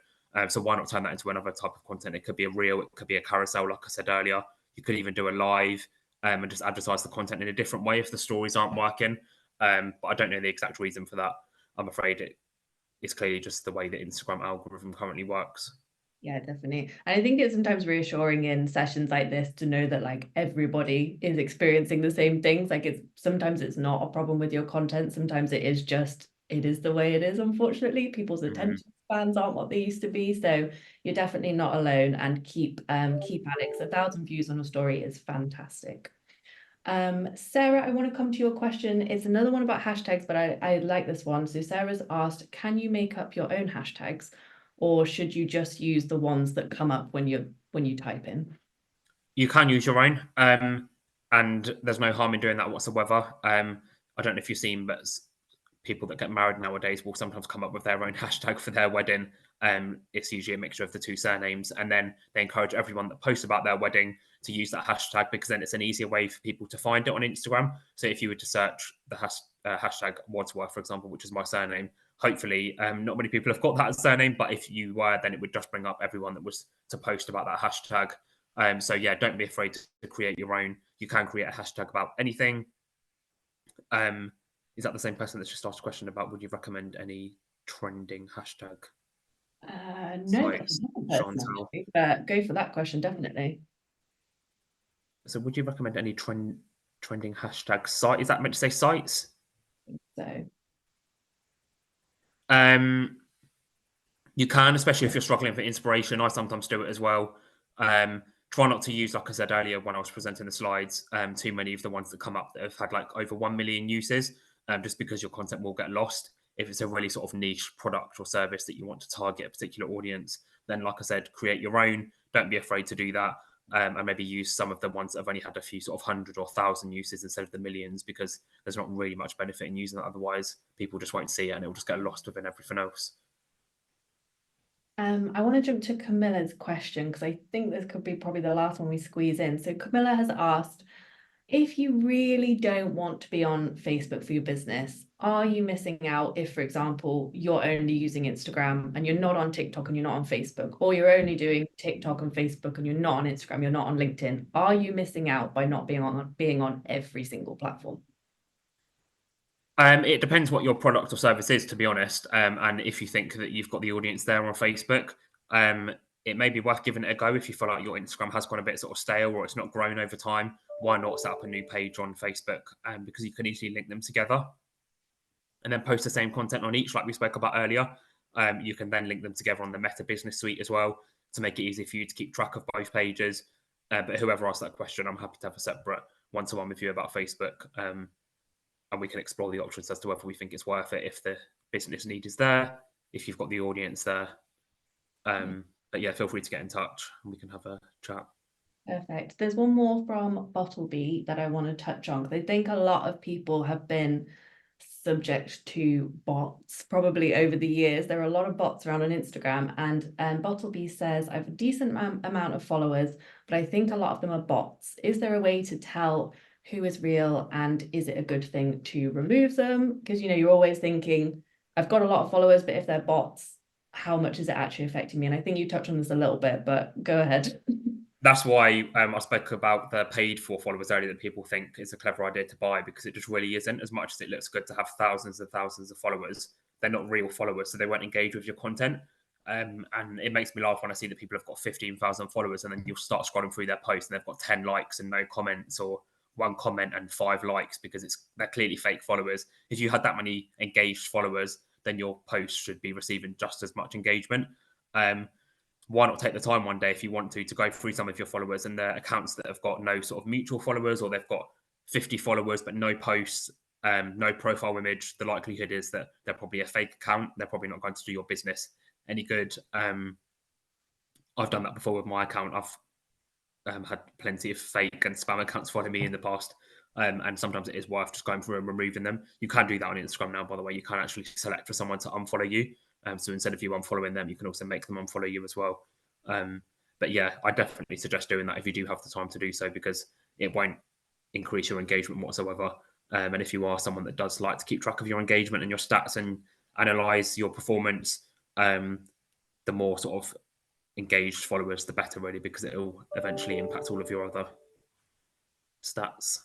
So why not turn that into another type of content? It could be a reel, it could be a carousel, like I said earlier. You could even do a live, and just advertise the content in a different way if the stories aren't working. But I don't know the exact reason for that. I'm afraid it's clearly just the way the Instagram algorithm currently works. Yeah, definitely. And I think it's sometimes reassuring in sessions like this to know that like everybody is experiencing the same things. Like sometimes it's not a problem with your content. Sometimes it is just, it is the way it is, unfortunately. People's Mhm. attention spans aren't what they used to be. So you're definitely not alone, and keep Alex. 1,000 views on a story is fantastic. Sarah, I want to come to your question. It's another one about hashtags, but I like this one. So Sarah's asked, can you make up your own hashtags, or should you just use the ones that come up when you type in? You can use your own, and there's no harm in doing that whatsoever. I don't know if you've seen, but people that get married nowadays will sometimes come up with their own hashtag for their wedding. It's usually a mixture of the two surnames, and then they encourage everyone that posts about their wedding to use that hashtag, because then it's an easier way for people to find it on Instagram. So if you were to search the hashtag Wadsworth, for example, which is my surname, hopefully not many people have got that as surname, but if you were, then it would just bring up everyone that was to post about that hashtag. So yeah, don't be afraid to create your own. You can create a hashtag about anything. Um, is that the same person that's just asked a question about would you recommend any trending hashtag No, that's sites? another person Chantal. actually, but go for that question, definitely. So would you recommend any trending hashtag site? Is that meant to say sites? So Um, You can, especially if you're struggling for inspiration. I sometimes do it as well. Try not to use, like I said earlier when I was presenting the slides, too many of the ones that come up that have had like over 1 million uses, just because your content will get lost. If it's a really sort of niche product or service that you want to target a particular audience, then, like I said, create your own. Don't be afraid to do that. And maybe use some of the ones that have only had a few sort of 100 or 1,000 uses instead of the millions, because there's not really much benefit in using that. Otherwise, people just won't see it and it will just get lost within everything else. I want to jump to Camilla's question because I think this could be probably the last one we squeeze in. So Camilla has asked, if you really don't want to be on Facebook for your business, are you missing out if, for example, you're only using Instagram and you're not on TikTok and you're not on Facebook, or you're only doing TikTok and Facebook and you're not on Instagram, you're not on LinkedIn? Are you missing out by not being on every single platform? It depends what your product or service is, to be honest, and if you think that you've got the audience there on Facebook. Um, it may be worth giving it a go if you feel like your Instagram has gone a bit sort of stale or it's not grown over time. Why not set up a new page on Facebook? Because you can easily link them together and then post the same content on each, like we spoke about earlier. You can then link them together on the Meta Business Suite as well to make it easy for you to keep track of both pages. But whoever asked that question, I'm happy to have a separate one-to-one with you about Facebook, and we can explore the options as to whether we think it's worth it if the business need is there, if you've got the audience there. But yeah, feel free to get in touch and we can have a chat. Perfect. There's one more from Bottleby that I want to touch on, because I think a lot of people have been subject to bots probably over the years. There are a lot of bots around on Instagram, and Bottleby says, I have a decent amount of followers, but I think a lot of them are bots. Is there a way to tell who is real, and is it a good thing to remove them? Because, you know, you're always thinking, I've got a lot of followers, but if they're bots, how much is it actually affecting me? And I think you touched on this a little bit, but go ahead. That's why I spoke about the paid for followers earlier, that people think is a clever idea to buy, because it just really isn't. As much as it looks good to have thousands and thousands of followers, they're not real followers, so they won't engage with your content. And it makes me laugh when I see that people have got 15,000 followers and then you'll start scrolling through their posts and they've got 10 likes and no comments, or one comment and 5 likes, because they're clearly fake followers. If you had that many engaged followers, then your post should be receiving just as much engagement. Why not take the time one day, if you want to go through some of your followers and their accounts that have got no sort of mutual followers, or they've got 50 followers but no posts, no profile image. The likelihood is that they're probably a fake account. They're probably not going to do your business any good. I've done that before with my account. I've had plenty of fake and spam accounts follow me in the past. And sometimes it is worth just going through and removing them. You can do that on Instagram now, by the way. You can actually select for someone to unfollow you. So instead of you unfollowing them, you can also make them unfollow you as well. But yeah, I definitely suggest doing that if you do have the time to do so, because it won't increase your engagement whatsoever. And if you are someone that does like to keep track of your engagement and your stats and analyze your performance, the more sort of engaged followers, the better, really, because it will eventually impact all of your other stats.